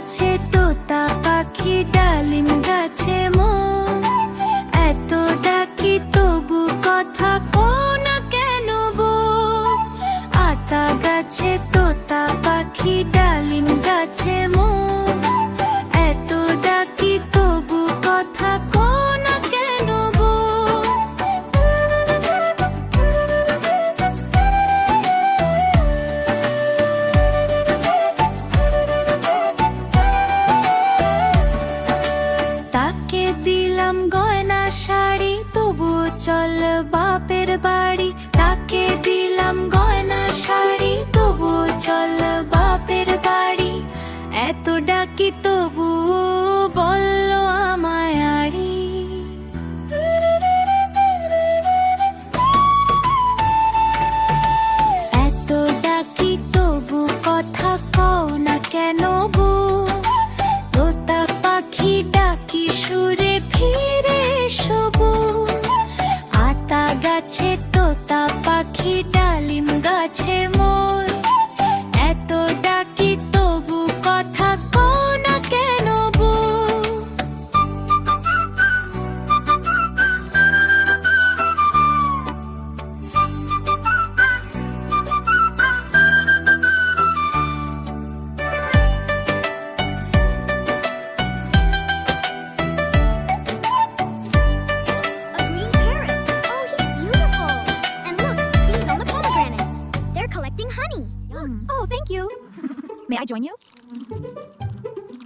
গাছে তোতা পাখি ডালিম গাছে মোর, এত ডাকি তবু কথা কও না কেন বউ। আতা গাছে তোতা পাখি ডালিম গাছে মোর, এত ডাকি তবু কথা কও না কেন বউ। তাকে দিলাম গয়না শাড়ি তবুও চল বাপের বাড়ি, তাকে দিলাম গয়না শাড়ি তবুও চল বাপের বাড়ি। এত ডাকি তবু বলল আমায় আড়ি। এত ডাকি তবু কথা কও না কেন বউ। তোতা পাখি ডাকি সুরে ফিরে এসো বউ। আতা গাছে তোতা পাখি ডালিম গাছে মোর, এত ডাকি তবু কথা কও না কেন বউ। A green parrot. Oh, he's beautiful. And look, bees on the pomegranates. They're collecting honey. Oh, thank you. May I join you?